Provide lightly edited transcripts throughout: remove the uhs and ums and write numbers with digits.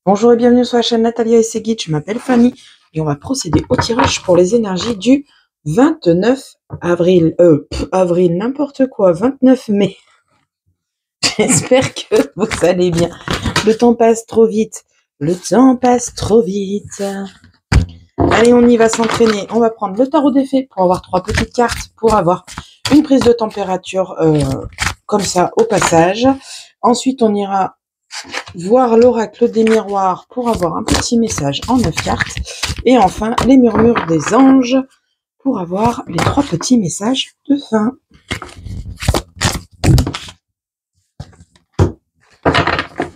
Bonjour et bienvenue sur la chaîne Natalia et ses guides, je m'appelle Fanny et on va procéder au tirage pour les énergies du 29 avril, n'importe quoi, 29 mai. J'espère que vous allez bien. Le temps passe trop vite, le temps passe trop vite. Allez, on y va s'entraîner. On va prendre le tarot des fées pour avoir 3 petites cartes, pour avoir une prise de température comme ça au passage. Ensuite, on ira voir l'oracle des miroirs pour avoir un petit message en 9 cartes. Et enfin, les murmures des anges pour avoir les 3 petits messages de fin.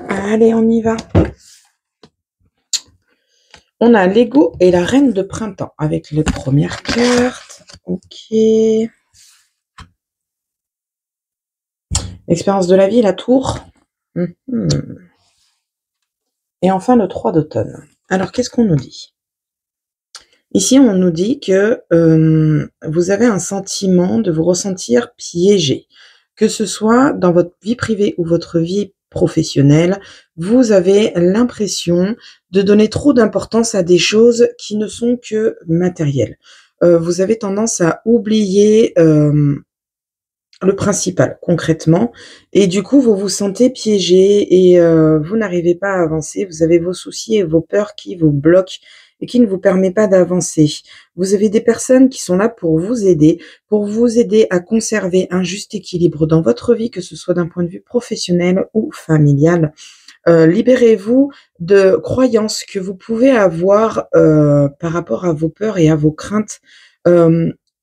Allez, on y va. On a l'ego et la reine de printemps avec les premières cartes. Ok. L'expérience de la vie, la tour. Et enfin, le 3 d'automne. Alors, qu'est-ce qu'on nous dit ? Ici, on nous dit que vous avez un sentiment de vous ressentir piégé. Que ce soit dans votre vie privée ou votre vie professionnelle, vous avez l'impression de donner trop d'importance à des choses qui ne sont que matérielles. Vous avez tendance à oublier le principal, concrètement, et du coup, vous vous sentez piégé et vous n'arrivez pas à avancer. Vous avez vos soucis et vos peurs qui vous bloquent et qui ne vous permet pas d'avancer. Vous avez des personnes qui sont là pour vous aider à conserver un juste équilibre dans votre vie, que ce soit d'un point de vue professionnel ou familial. Libérez-vous de croyances que vous pouvez avoir par rapport à vos peurs et à vos craintes.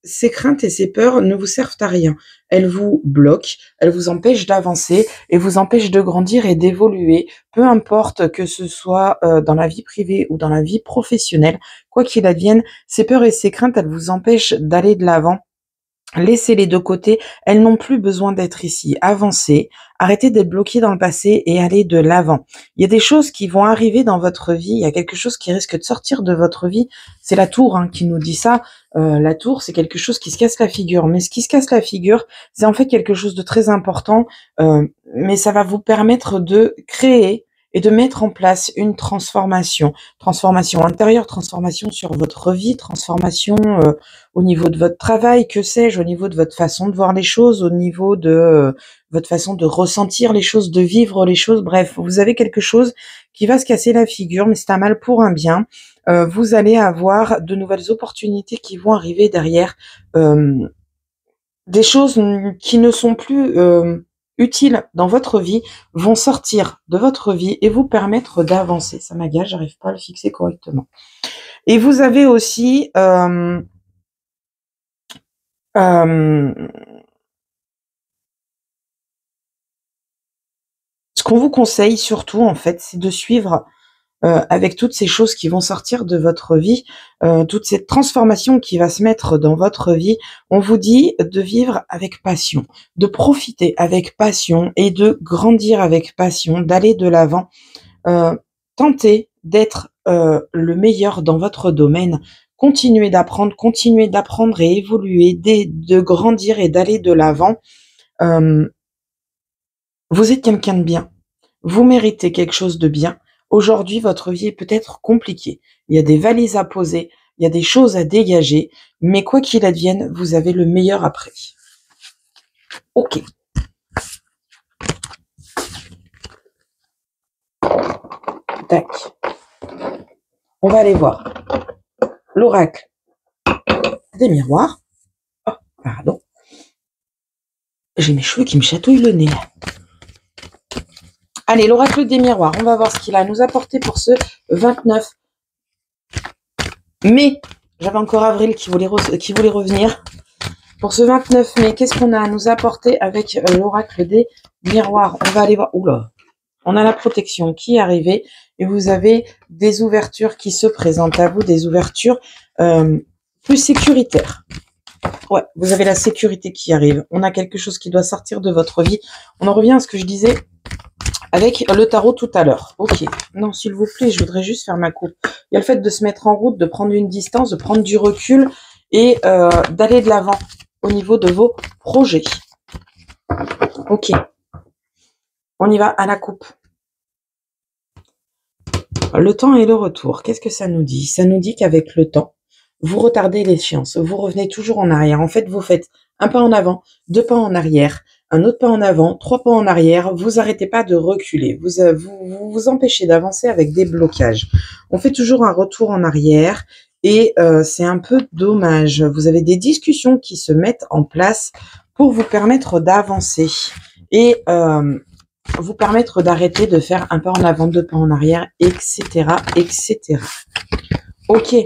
Ces craintes et ces peurs ne vous servent à rien. Elles vous bloquent, elles vous empêchent d'avancer et vous empêchent de grandir et d'évoluer, peu importe que ce soit dans la vie privée ou dans la vie professionnelle, quoi qu'il advienne, ces peurs et ces craintes, elles vous empêchent d'aller de l'avant. Laissez-les de côté, elles n'ont plus besoin d'être ici. Avancez, arrêtez d'être bloqué dans le passé et allez de l'avant. Il y a des choses qui vont arriver dans votre vie, il y a quelque chose qui risque de sortir de votre vie. C'est la tour qui nous dit ça. La tour, c'est quelque chose qui se casse la figure. Mais ce qui se casse la figure, c'est en fait quelque chose de très important, mais ça va vous permettre de créer et de mettre en place une transformation. Transformation intérieure, transformation sur votre vie, transformation au niveau de votre travail, que sais-je, au niveau de votre façon de voir les choses, au niveau de votre façon de ressentir les choses, de vivre les choses. Bref, vous avez quelque chose qui va se casser la figure, mais c'est un mal pour un bien. Vous allez avoir de nouvelles opportunités qui vont arriver derrière. Des choses qui ne sont plus utiles dans votre vie vont sortir de votre vie et vous permettre d'avancer. Ça m'agace, j'arrive pas à le fixer correctement. Et vous avez aussi ce qu'on vous conseille surtout, en fait, c'est de suivre avec toutes ces choses qui vont sortir de votre vie, toute cette transformation qui va se mettre dans votre vie. On vous dit de vivre avec passion, de profiter avec passion et de grandir avec passion, d'aller de l'avant. Tentez d'être le meilleur dans votre domaine. Continuez d'apprendre et évoluer, de grandir et d'aller de l'avant. Vous êtes quelqu'un de bien. Vous méritez quelque chose de bien. Aujourd'hui, votre vie est peut-être compliquée. Il y a des valises à poser, il y a des choses à dégager, mais quoi qu'il advienne, vous avez le meilleur après. Ok. Tac. On va aller voir l'oracle des miroirs. Oh, pardon. J'ai mes cheveux qui me chatouillent le nez. Allez, l'oracle des miroirs, on va voir ce qu'il a à nous apporter pour ce 29 mai. J'avais encore Avril qui voulait revenir. Pour ce 29 mai, qu'est-ce qu'on a à nous apporter avec l'oracle des miroirs? On va aller voir. Oula, on a la protection qui est arrivée et vous avez des ouvertures qui se présentent à vous, des ouvertures plus sécuritaires. Ouais, vous avez la sécurité qui arrive. On a quelque chose qui doit sortir de votre vie. On en revient à ce que je disais avec le tarot tout à l'heure. Ok. Non, s'il vous plaît, je voudrais juste faire ma coupe. Il y a le fait de se mettre en route, de prendre une distance, de prendre du recul et d'aller de l'avant au niveau de vos projets. Ok. On y va à la coupe. le temps et le retour, qu'est-ce que ça nous dit? Ça nous dit qu'avec le temps, vous retardez l'échéance, vous revenez toujours en arrière. En fait, vous faites un pas en avant, 2 pas en arrière, un autre pas en avant, 3 pas en arrière. Vous arrêtez pas de reculer. Vous empêchez d'avancer avec des blocages. On fait toujours un retour en arrière et c'est un peu dommage. Vous avez des discussions qui se mettent en place pour vous permettre d'avancer et vous permettre d'arrêter de faire un pas en avant, 2 pas en arrière, etc., etc. Ok.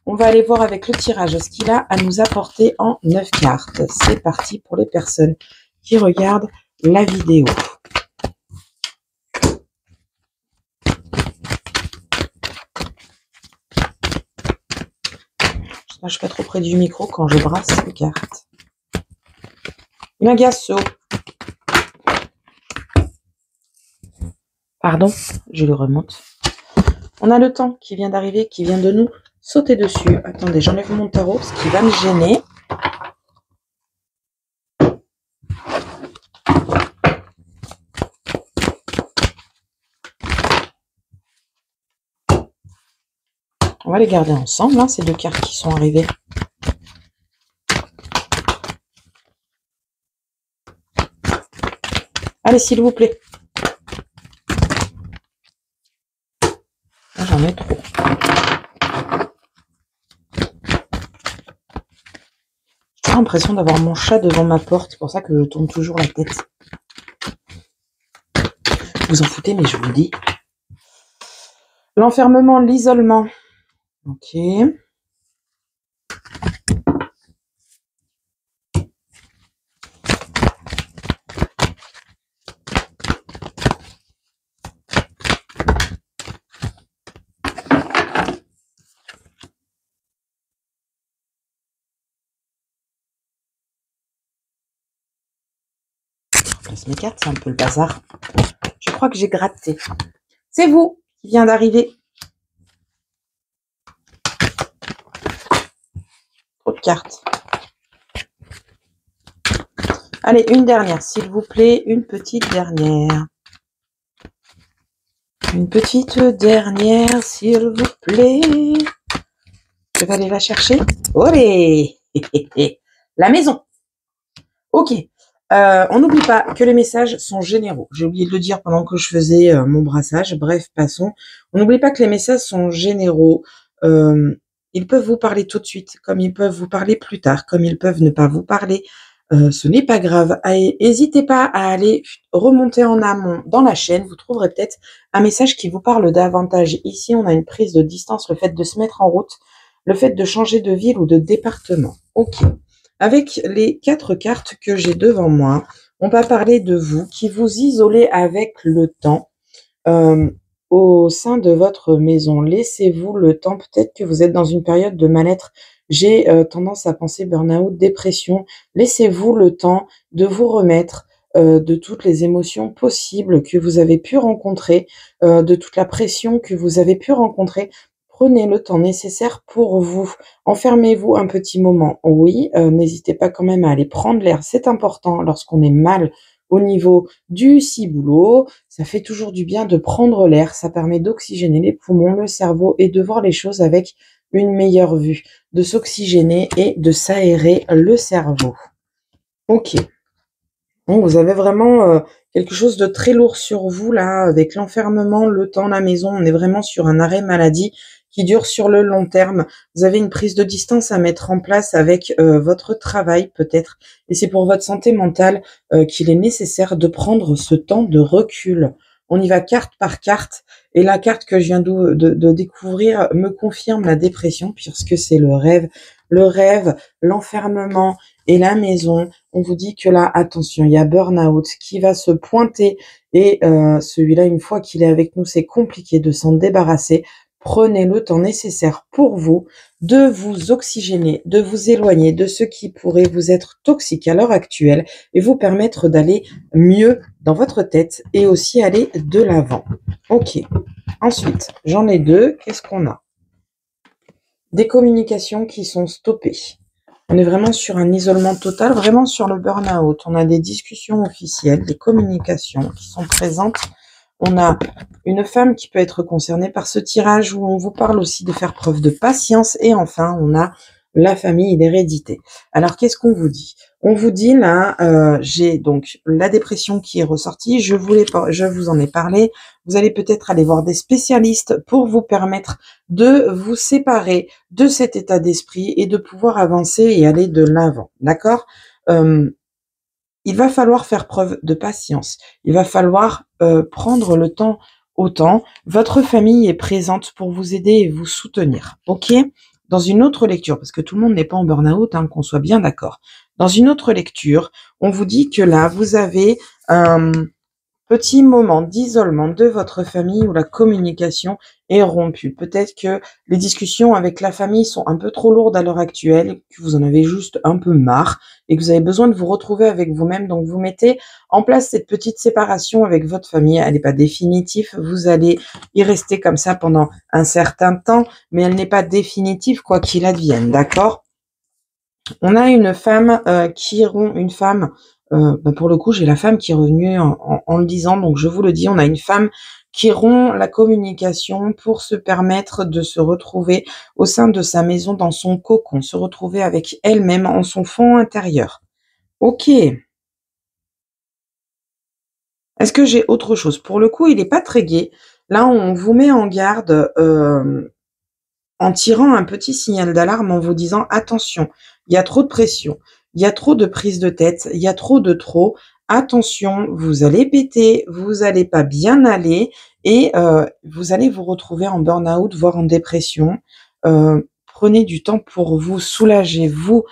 On va aller voir avec le tirage ce qu'il a à nous apporter en 9 cartes. C'est parti pour les personnes qui regardent la vidéo. Je ne suis pas trop près du micro quand je brasse les cartes. Il m'agace. Pardon, je le remonte. On a le temps qui vient d'arriver, qui vient de nous sauter dessus. Attendez, j'enlève mon tarot, ce qui va me gêner. On va les garder ensemble, hein, ces 2 cartes qui sont arrivées. Allez, s'il vous plaît. J'en ai trop. J'ai l'impression d'avoir mon chat devant ma porte, c'est pour ça que je tourne toujours la tête. Vous en foutez, mais je vous le dis. L'enfermement, l'isolement. Ok. Je place mes cartes, c'est un peu le bazar. Je crois que j'ai gratté. C'est vous qui vient d'arriver. Trop de cartes. Allez, une dernière, s'il vous plaît. Une petite dernière. Une petite dernière, s'il vous plaît. Je vais aller la chercher. Olé. La maison. Ok. On n'oublie pas que les messages sont généraux. J'ai oublié de le dire pendant que je faisais mon brassage. Bref, passons. On n'oublie pas que les messages sont généraux. Ils peuvent vous parler tout de suite, comme ils peuvent vous parler plus tard, comme ils peuvent ne pas vous parler. Ce n'est pas grave. N'hésitez pas à aller remonter en amont dans la chaîne. Vous trouverez peut-être un message qui vous parle davantage. Ici, on a une prise de distance, le fait de se mettre en route, le fait de changer de ville ou de département. Ok. Avec les 4 cartes que j'ai devant moi, on va parler de vous qui vous isolez avec le temps au sein de votre maison. Laissez-vous le temps, peut-être que vous êtes dans une période de mal-être. J'ai tendance à penser burn-out, dépression. Laissez-vous le temps de vous remettre de toutes les émotions possibles que vous avez pu rencontrer, de toute la pression que vous avez pu rencontrer. Prenez le temps nécessaire pour vous. Enfermez-vous un petit moment. Oui, n'hésitez pas quand même à aller prendre l'air. C'est important lorsqu'on est mal au niveau du ciboulot. Ça fait toujours du bien de prendre l'air. Ça permet d'oxygéner les poumons, le cerveau et de voir les choses avec une meilleure vue. De s'oxygéner et de s'aérer le cerveau. Ok. Bon, vous avez vraiment quelque chose de très lourd sur vous là, avec l'enfermement, le temps, la maison. On est vraiment sur un arrêt maladie qui dure sur le long terme. Vous avez une prise de distance à mettre en place avec votre travail peut-être. Et c'est pour votre santé mentale qu'il est nécessaire de prendre ce temps de recul. On y va carte par carte. Et la carte que je viens de découvrir me confirme la dépression puisque c'est le rêve. Le rêve, l'enfermement et la maison. On vous dit que là, attention, il y a burn-out qui va se pointer. Et celui-là, une fois qu'il est avec nous, c'est compliqué de s'en débarrasser. Prenez le temps nécessaire pour vous de vous oxygéner, de vous éloigner de ce qui pourrait vous être toxique à l'heure actuelle et vous permettre d'aller mieux dans votre tête et aussi aller de l'avant. Ok. Ensuite, j'en ai 2. Qu'est-ce qu'on a? Des communications qui sont stoppées. On est vraiment sur un isolement total, vraiment sur le burn-out. On a des discussions officielles, des communications qui sont présentes On a une femme qui peut être concernée par ce tirage où on vous parle aussi de faire preuve de patience. Et enfin, on a la famille et l'hérédité. Alors, qu'est-ce qu'on vous dit? On vous dit là, j'ai donc la dépression qui est ressortie. Je vous en ai parlé. Vous allez peut-être aller voir des spécialistes pour vous permettre de vous séparer de cet état d'esprit et de pouvoir avancer et aller de l'avant. D'accord? Il va falloir faire preuve de patience. Il va falloir prendre le temps au temps. Votre famille est présente pour vous aider et vous soutenir. OK? Dans une autre lecture, parce que tout le monde n'est pas en burn-out, hein, qu'on soit bien d'accord. Dans une autre lecture, on vous dit que là, vous avez un petit moment d'isolement de votre famille où la communication est rompue. Peut-être que les discussions avec la famille sont un peu trop lourdes à l'heure actuelle, que vous en avez juste un peu marre et que vous avez besoin de vous retrouver avec vous-même. Donc, vous mettez en place cette petite séparation avec votre famille. Elle n'est pas définitive. Vous allez y rester comme ça pendant un certain temps, mais elle n'est pas définitive quoi qu'il advienne. D'accord? On a une femme pour le coup, j'ai la femme qui est revenue en le disant, donc je vous le dis, on a une femme qui rompt la communication pour se permettre de se retrouver au sein de sa maison, dans son cocon, se retrouver avec elle-même en son fond intérieur. Ok. Est-ce que j'ai autre chose? Pour le coup, il n'est pas très gai. Là, on vous met en garde en tirant un petit signal d'alarme en vous disant attention, il y a trop de pression, il y a trop de prise de tête, il y a trop de trop. Attention, vous allez péter, vous allez pas bien aller et vous allez vous retrouver en burn-out, voire en dépression. Prenez du temps pour vous, soulagez-vous,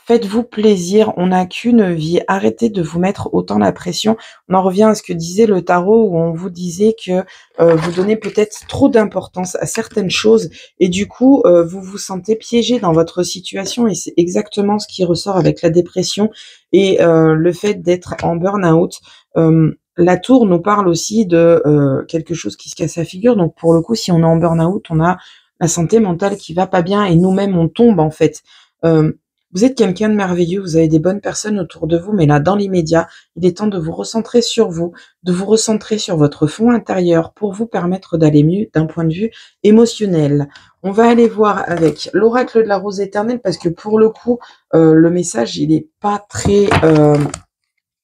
faites-vous plaisir, on n'a qu'une vie. Arrêtez de vous mettre autant la pression. On en revient à ce que disait le tarot où on vous disait que vous donnez peut-être trop d'importance à certaines choses et du coup vous vous sentez piégé dans votre situation et c'est exactement ce qui ressort avec la dépression et le fait d'être en burn-out. La tour nous parle aussi de quelque chose qui se casse la figure. Donc pour le coup, si on est en burn-out, on a la santé mentale qui va pas bien et nous-mêmes on tombe en fait. Vous êtes quelqu'un de merveilleux, vous avez des bonnes personnes autour de vous, mais là, dans l'immédiat, il est temps de vous recentrer sur vous, de vous recentrer sur votre fond intérieur pour vous permettre d'aller mieux d'un point de vue émotionnel. On va aller voir avec l'oracle de la rose éternelle parce que pour le coup, le message, il est pas très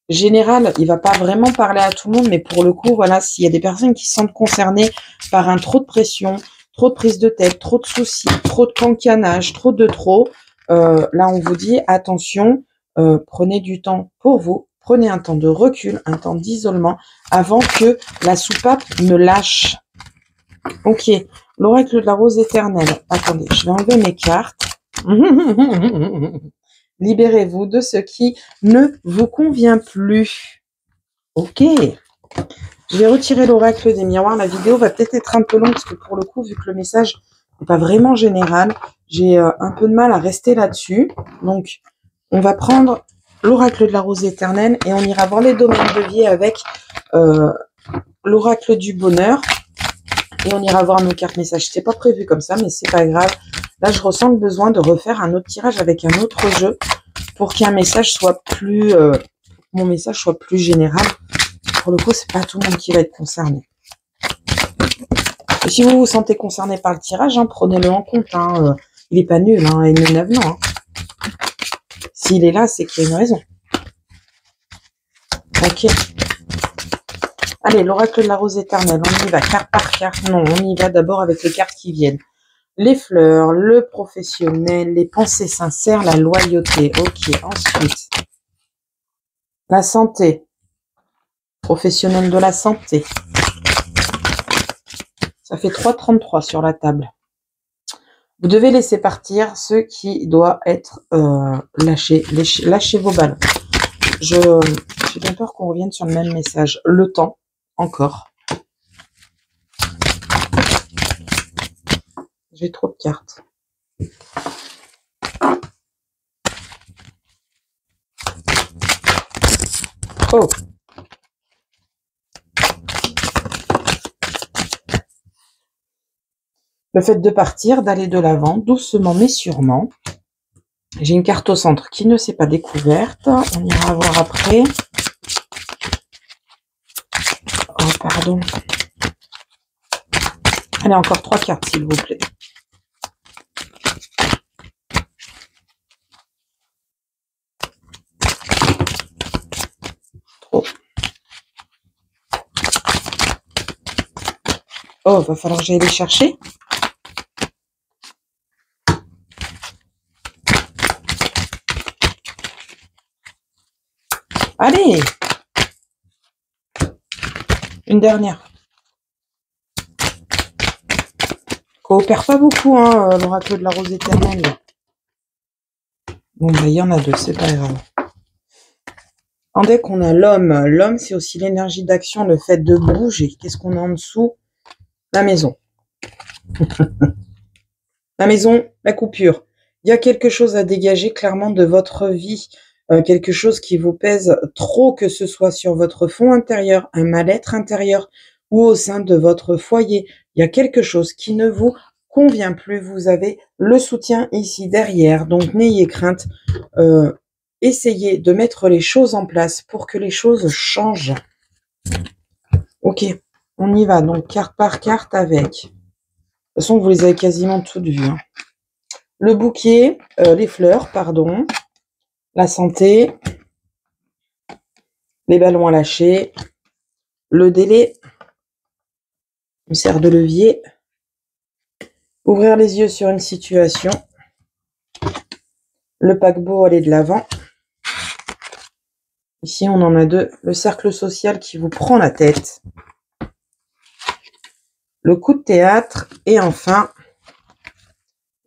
général, il va pas vraiment parler à tout le monde, mais pour le coup, voilà, s'il y a des personnes qui se sentent concernées par un trop de pression, trop de prise de tête, trop de soucis, trop de cancanage, trop de trop, là, on vous dit, attention, prenez du temps pour vous, prenez un temps de recul, un temps d'isolement, avant que la soupape ne lâche. Ok, l'oracle de la rose éternelle. Attendez, je vais enlever mes cartes. Libérez-vous de ce qui ne vous convient plus. Ok. Je vais retirer l'oracle des miroirs. La vidéo va peut-être être un peu longue parce que pour le coup, vu que le message n'est pas vraiment général, j'ai un peu de mal à rester là-dessus. Donc, on va prendre l'oracle de la rose éternelle et on ira voir les domaines de vie avec l'oracle du bonheur. Et on ira voir nos cartes messages. C'est pas prévu comme ça, mais c'est pas grave. Là, je ressens le besoin de refaire un autre tirage avec un autre jeu pour qu'un message soit plus, mon message soit plus général. Pour le coup, c'est pas tout le monde qui va être concerné. Et si vous vous sentez concerné par le tirage, hein, prenez-le en compte. Hein, il est pas nul, hein, et nul avenant. Hein. S'il est là, c'est qu'il y a une raison. Ok. Allez, l'oracle de la rose éternelle, on y va carte par carte. Non, on y va d'abord avec les cartes qui viennent. Les fleurs, le professionnel, les pensées sincères, la loyauté. Ok, ensuite, la santé. Professionnel de la santé. Ça fait 3,33 sur la table. Vous devez laisser partir ce qui doit être lâché. Lâchez vos ballons. J'ai bien peur qu'on revienne sur le même message. Le temps, encore. J'ai trop de cartes. Oh! Le fait de partir, d'aller de l'avant, doucement mais sûrement. J'ai une carte au centre qui ne s'est pas découverte. On ira voir après. pardon. Allez, encore 3 cartes, s'il vous plaît. Trop. Oh, va falloir que j'aille les chercher. Allez! Une dernière. Coopère pas beaucoup, hein, l'oracle de la rose éternelle. Bon, bah, il y en a 2, c'est pas grave. En deck, on a l'homme. L'homme, c'est aussi l'énergie d'action, le fait de bouger. Qu'est-ce qu'on a en dessous? La maison. La maison, la coupure. Il y a quelque chose à dégager clairement de votre vie. Quelque chose qui vous pèse trop, que ce soit sur votre fond intérieur, un mal-être intérieur ou au sein de votre foyer. Il y a quelque chose qui ne vous convient plus. Vous avez le soutien ici derrière. Donc, n'ayez crainte. Essayez de mettre les choses en place pour que les choses changent. Ok, on y va. Donc, carte par carte avec. De toute façon, vous les avez quasiment toutes vues. Hein. Le bouquet, les fleurs, pardon. La santé. Les ballons à lâcher. Le délai. Une serre de levier. Ouvrir les yeux sur une situation. Le paquebot, aller de l'avant. Ici, on en a 2. Le cercle social qui vous prend la tête. Le coup de théâtre. Et enfin,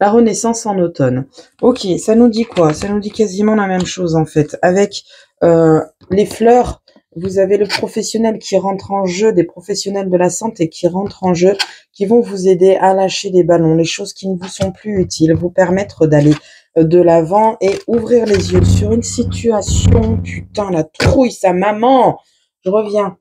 la renaissance en automne. Ok, ça nous dit quoi? Ça nous dit quasiment la même chose en fait. Avec les fleurs, vous avez le professionnel qui rentre en jeu, des professionnels de la santé qui rentrent en jeu, qui vont vous aider à lâcher les ballons, les choses qui ne vous sont plus utiles, vous permettre d'aller de l'avant et ouvrir les yeux sur une situation. Putain, la trouille, sa maman. Je reviens.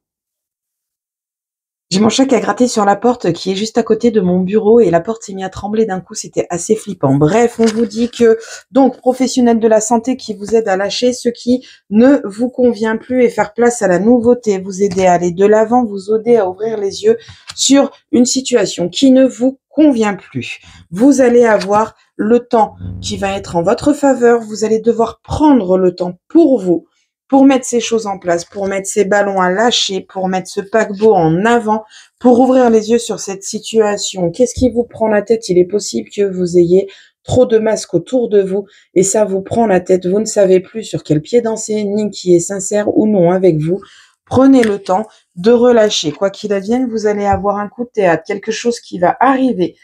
J'ai mon chat qui a gratté sur la porte qui est juste à côté de mon bureau et la porte s'est mise à trembler d'un coup, c'était assez flippant. Bref, on vous dit que, donc, professionnel de la santé qui vous aide à lâcher ce qui ne vous convient plus et faire place à la nouveauté, vous aider à aller de l'avant, vous aider à ouvrir les yeux sur une situation qui ne vous convient plus. Vous allez avoir le temps qui va être en votre faveur, vous allez devoir prendre le temps pour vous, pour mettre ces choses en place, pour mettre ces ballons à lâcher, pour mettre ce paquebot en avant, pour ouvrir les yeux sur cette situation. Qu'est-ce qui vous prend la tête? Il est possible que vous ayez trop de masques autour de vous et ça vous prend la tête. Vous ne savez plus sur quel pied danser, ni qui est sincère ou non avec vous. Prenez le temps de relâcher. Quoi qu'il advienne, vous allez avoir un coup de théâtre, quelque chose qui va arriver.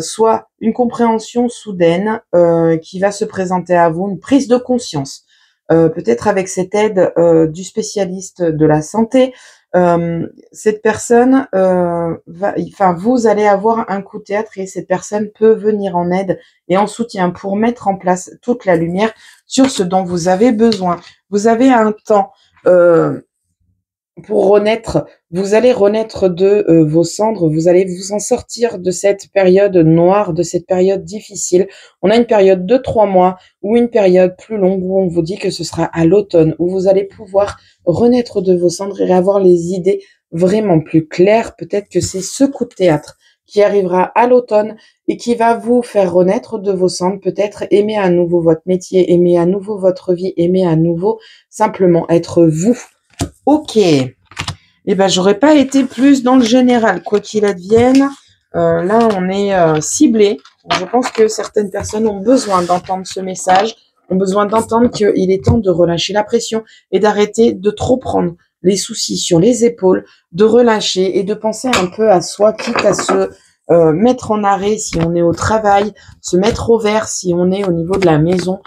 Soit une compréhension soudaine qui va se présenter à vous, une prise de conscience. Peut-être avec cette aide du spécialiste de la santé, cette personne vous allez avoir un coup de théâtre et cette personne peut venir en aide et en soutien pour mettre en place toute la lumière sur ce dont vous avez besoin. Vous avez un temps pour renaître, vous allez renaître de vos cendres, vous allez vous en sortir de cette période noire, de cette période difficile. On a une période de 3 mois ou une période plus longue où on vous dit que ce sera à l'automne, où vous allez pouvoir renaître de vos cendres et avoir les idées vraiment plus claires. Peut-être que c'est ce coup de théâtre qui arrivera à l'automne et qui va vous faire renaître de vos cendres, peut-être aimer à nouveau votre métier, aimer à nouveau votre vie, aimer à nouveau simplement être vous. Ok, eh ben j'aurais pas été plus dans le général, quoi qu'il advienne. Là, on est ciblé. Je pense que certaines personnes ont besoin d'entendre ce message, ont besoin d'entendre qu'il est temps de relâcher la pression et d'arrêter de trop prendre les soucis sur les épaules, de relâcher et de penser un peu à soi, quitte à se mettre en arrêt si on est au travail, se mettre au vert si on est au niveau de la maison.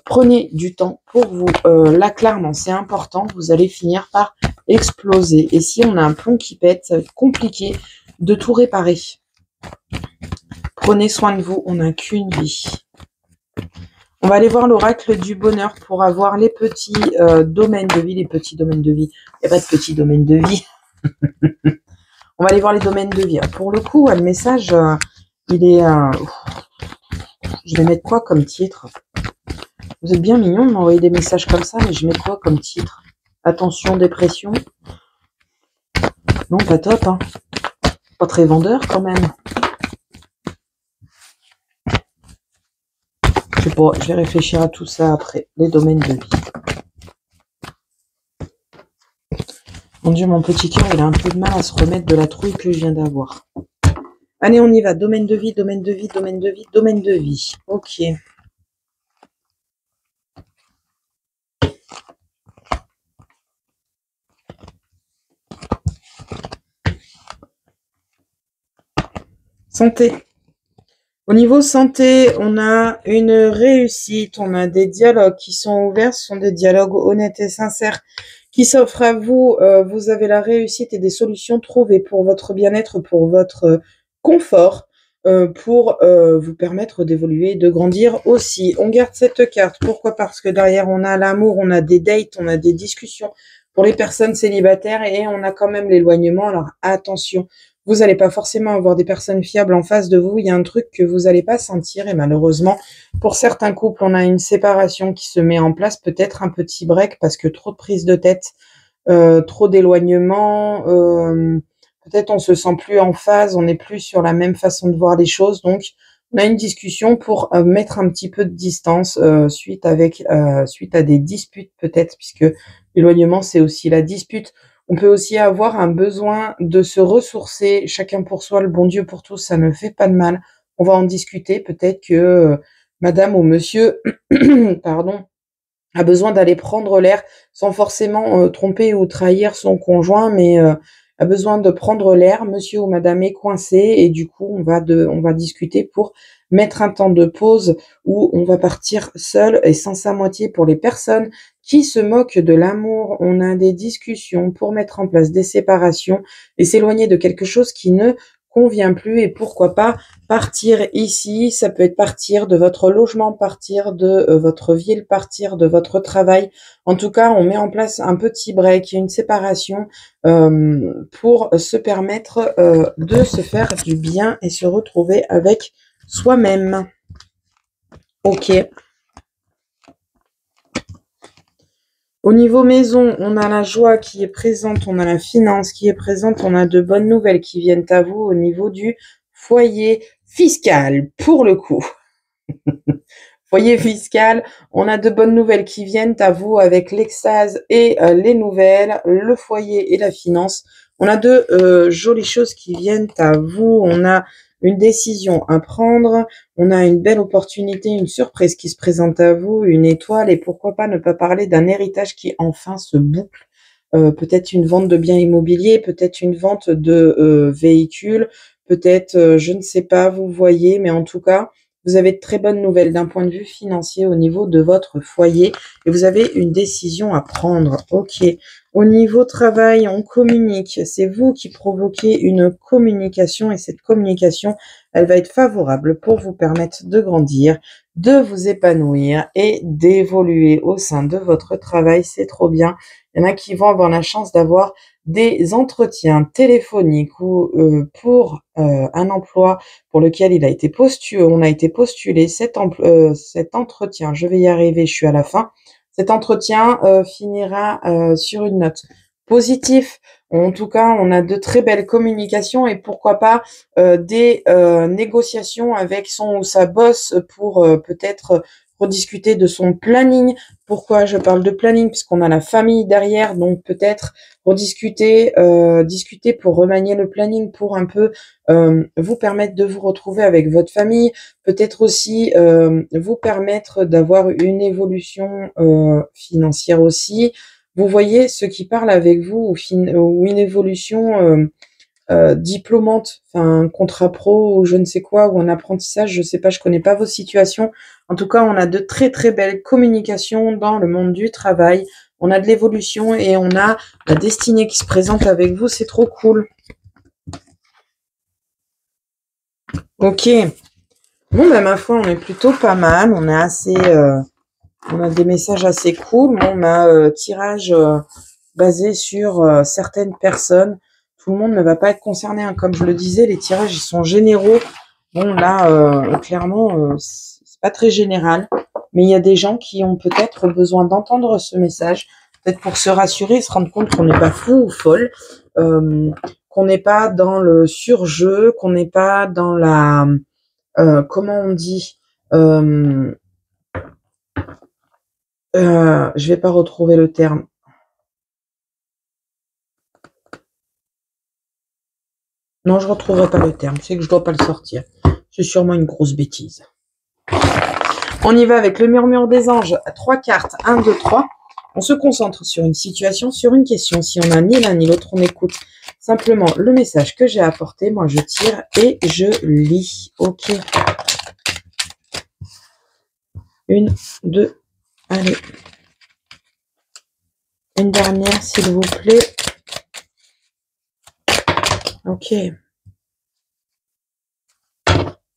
Prenez du temps pour vous. Là, clairement, c'est important. Vous allez finir par exploser. Et si on a un plomb qui pète, ça va être compliqué de tout réparer. Prenez soin de vous. On n'a qu'une vie. On va aller voir l'oracle du bonheur pour avoir les petits domaines de vie. Les petits domaines de vie. Il n'y a pas de petits domaines de vie. On va aller voir les domaines de vie. Pour le coup, le message, il est... je vais mettre quoi comme titre? Vous êtes bien mignon de m'envoyer des messages comme ça, mais je mets quoi comme titre? Attention, dépression. Non, pas top, hein. Pas très vendeur quand même. Je sais pas, je vais réfléchir à tout ça après. Les domaines de vie. Mon Dieu, mon petit cœur, il a un peu de mal à se remettre de la trouille que je viens d'avoir. Allez, on y va. Domaine de vie, domaine de vie, domaine de vie, domaine de vie. Ok. Santé. Au niveau santé, on a une réussite, on a des dialogues qui sont ouverts, ce sont des dialogues honnêtes et sincères qui s'offrent à vous. Vous avez la réussite et des solutions trouvées pour votre bien-être, pour votre confort, pour vous permettre d'évoluer, de grandir aussi. On garde cette carte. Pourquoi? Parce que derrière, on a l'amour, on a des dates, on a des discussions pour les personnes célibataires et on a quand même l'éloignement. Alors attention. Vous n'allez pas forcément avoir des personnes fiables en face de vous. Il y a un truc que vous n'allez pas sentir et malheureusement, pour certains couples, on a une séparation qui se met en place, peut-être un petit break parce que trop de prise de tête, trop d'éloignement, peut-être on se sent plus en phase, on n'est plus sur la même façon de voir les choses. Donc, on a une discussion pour mettre un petit peu de distance suite à des disputes peut-être, puisque l'éloignement, c'est aussi la dispute. On peut aussi avoir un besoin de se ressourcer, chacun pour soi, le bon Dieu pour tous, ça ne fait pas de mal. On va en discuter, peut-être que madame ou monsieur, pardon, a besoin d'aller prendre l'air sans forcément tromper ou trahir son conjoint, mais a besoin de prendre l'air. Monsieur ou madame est coincé et du coup, on va discuter pour mettre un temps de pause où on va partir seul et sans sa moitié. Pour les personnes qui se moquent de l'amour, on a des discussions pour mettre en place des séparations et s'éloigner de quelque chose qui ne convient plus et pourquoi pas partir ici. Ça peut être partir de votre logement, partir de votre ville, partir de votre travail. En tout cas, on met en place un petit break, une séparation pour se permettre de se faire du bien et se retrouver avec soi-même. Ok. Au niveau maison, on a la joie qui est présente, on a la finance qui est présente, on a de bonnes nouvelles qui viennent à vous au niveau du foyer fiscal, pour le coup. Foyer fiscal, on a de bonnes nouvelles qui viennent à vous avec l'extase et les nouvelles, le foyer et la finance. On a de jolies choses qui viennent à vous, on a une décision à prendre, on a une belle opportunité, une surprise qui se présente à vous, une étoile et pourquoi pas ne pas parler d'un héritage qui enfin se boucle. Peut-être une vente de biens immobiliers, peut-être une vente de véhicules, peut-être, je ne sais pas, vous voyez, mais en tout cas, vous avez de très bonnes nouvelles d'un point de vue financier au niveau de votre foyer et vous avez une décision à prendre. Ok. Au niveau travail, on communique. C'est vous qui provoquez une communication et cette communication, elle va être favorable pour vous permettre de grandir, de vous épanouir et d'évoluer au sein de votre travail. C'est trop bien. Il y en a qui vont avoir la chance d'avoir des entretiens téléphoniques ou pour un emploi pour lequel on a été postulé cet entretien, je vais y arriver, je suis à la fin. Cet entretien finira sur une note positive. En tout cas, on a de très belles communications et pourquoi pas des négociations avec son ou sa boss pour peut-être rediscuter de son planning. Pourquoi je parle de planning? Puisqu'on a la famille derrière, donc peut-être rediscuter, discuter pour remanier le planning, pour un peu vous permettre de vous retrouver avec votre famille, peut-être aussi vous permettre d'avoir une évolution financière aussi. Vous voyez, ceux qui parlent avec vous ou une évolution diplômante, enfin un contrat pro ou je ne sais quoi, ou un apprentissage, je sais pas, je connais pas vos situations. En tout cas, on a de très très belles communications dans le monde du travail. On a de l'évolution et on a la destinée qui se présente avec vous, c'est trop cool. Ok. Bon, ben ma foi, on est plutôt pas mal. On est assez, on a des messages assez cool. On a tirage basé sur certaines personnes. Tout le monde ne va pas être concerné, hein. Comme je le disais, les tirages ils sont généraux. Bon là, clairement, c'est pas très général, mais il y a des gens qui ont peut-être besoin d'entendre ce message, peut-être pour se rassurer, se rendre compte qu'on n'est pas fou ou folle. qu'on n'est pas dans le surjeu, qu'on n'est pas dans la... comment on dit je vais pas retrouver le terme. Non, je retrouverai pas le terme. C'est que je dois pas le sortir. C'est sûrement une grosse bêtise. On y va avec le murmure des anges. 3 cartes. 1, 2, 3. On se concentre sur une situation, sur une question. Si on n'a ni l'un ni l'autre, on écoute simplement le message que j'ai apporté. Moi, je tire et je lis. Ok. 1, 2. Allez. Une dernière, s'il vous plaît. Ok.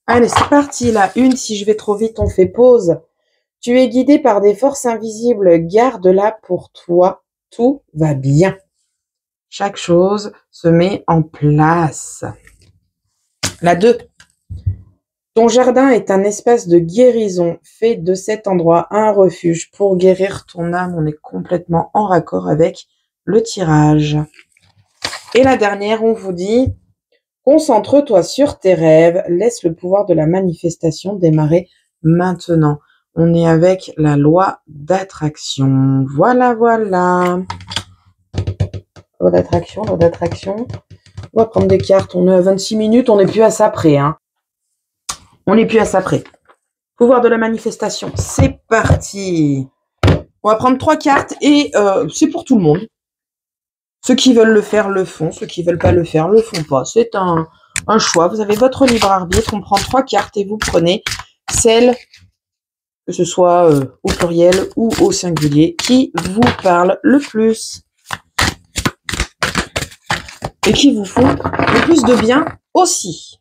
Allez, c'est parti. La 1, si je vais trop vite, on fait pause. Tu es guidé par des forces invisibles. Garde-la pour toi. Tout va bien. Chaque chose se met en place. La 2. Ton jardin est un espace de guérison. Fais de cet endroit un refuge pour guérir ton âme. On est complètement en raccord avec le tirage. Et la dernière, on vous dit, concentre-toi sur tes rêves. Laisse le pouvoir de la manifestation démarrer maintenant. On est avec la loi d'attraction. Voilà, voilà. Loi d'attraction, loi d'attraction. On va prendre des cartes. On est à 26 minutes. On n'est plus à ça près, hein. On n'est plus à ça près. Pouvoir de la manifestation. C'est parti. On va prendre 3 cartes et c'est pour tout le monde. Ceux qui veulent le faire le font. Ceux qui veulent pas le faire le font pas. C'est un choix. Vous avez votre libre arbitre. On prend 3 cartes et vous prenez celle, que ce soit au pluriel ou au singulier, qui vous parle le plus. Et qui vous font le plus de bien aussi.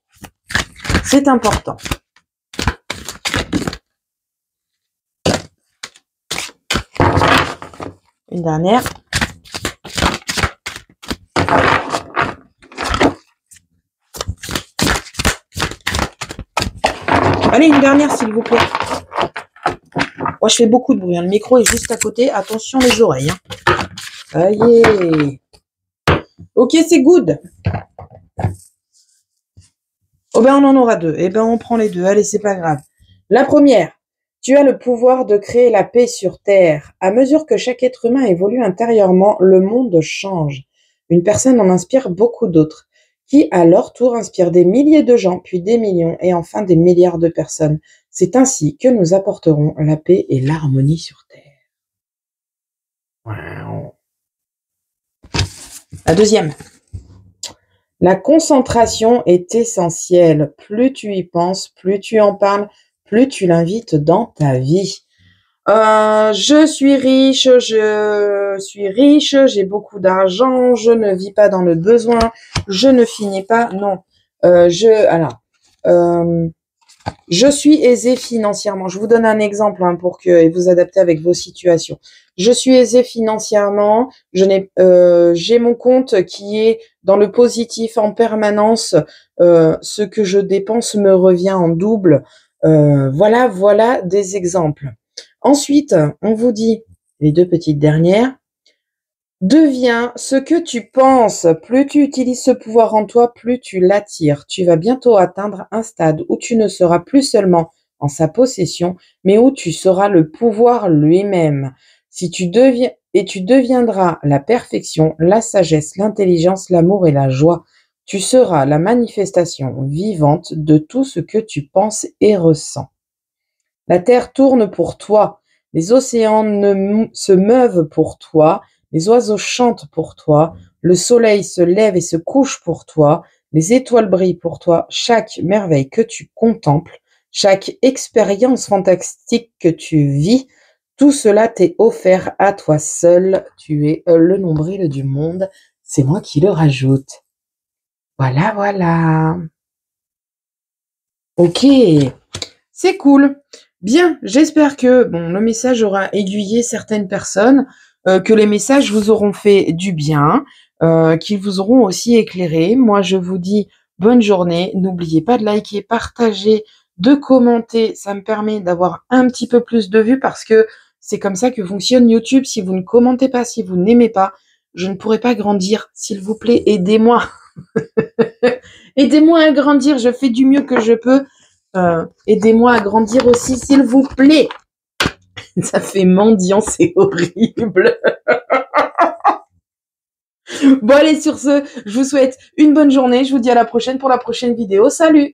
C'est important. Une dernière. Allez, une dernière, s'il vous plaît. Moi, je fais beaucoup de bruit. Hein. Le micro est juste à côté. Attention les oreilles. Hein. Ça y est. Ok, c'est good. Oh ben, on en aura 2. Eh ben, on prend les 2. Allez, c'est pas grave. La première. Tu as le pouvoir de créer la paix sur Terre. À mesure que chaque être humain évolue intérieurement, le monde change. Une personne en inspire beaucoup d'autres, qui à leur tour inspirent des milliers de gens, puis des millions, et enfin des milliards de personnes. C'est ainsi que nous apporterons la paix et l'harmonie sur Terre. Wow. La deuxième. La concentration est essentielle. Plus tu y penses, plus tu en parles, plus tu l'invites dans ta vie. Je suis riche, j'ai beaucoup d'argent, je ne vis pas dans le besoin, je ne finis pas. Non, je suis aisé financièrement. Je vous donne un exemple hein, pour que vous adaptez avec vos situations. Je suis aisé financièrement. J'ai mon compte qui est dans le positif en permanence. Ce que je dépense me revient en double. Voilà des exemples. Ensuite, on vous dit les 2 petites dernières. Deviens ce que tu penses. Plus tu utilises ce pouvoir en toi, plus tu l'attires. Tu vas bientôt atteindre un stade où tu ne seras plus seulement en sa possession, mais où tu seras le pouvoir lui-même. Tu deviendras la perfection, la sagesse, l'intelligence, l'amour et la joie. Tu seras la manifestation vivante de tout ce que tu penses et ressens. La terre tourne pour toi. Les océans se meuvent pour toi. Les oiseaux chantent pour toi, le soleil se lève et se couche pour toi, les étoiles brillent pour toi, chaque merveille que tu contemples, chaque expérience fantastique que tu vis, tout cela t'est offert à toi seul, tu es le nombril du monde, c'est moi qui le rajoute. Voilà. Ok, c'est cool. Bien, j'espère que le message aura aiguillé certaines personnes. Que les messages vous auront fait du bien, qu'ils vous auront aussi éclairé. Moi, je vous dis bonne journée. N'oubliez pas de liker, partager, de commenter. Ça me permet d'avoir un petit peu plus de vues parce que c'est comme ça que fonctionne YouTube. Si vous ne commentez pas, si vous n'aimez pas, je ne pourrai pas grandir. S'il vous plaît, aidez-moi. Aidez-moi à grandir, je fais du mieux que je peux. Aidez-moi à grandir aussi, s'il vous plaît. Ça fait mendiant, c'est horrible. Bon, allez, sur ce, je vous souhaite une bonne journée. Je vous dis à la prochaine pour la prochaine vidéo. Salut!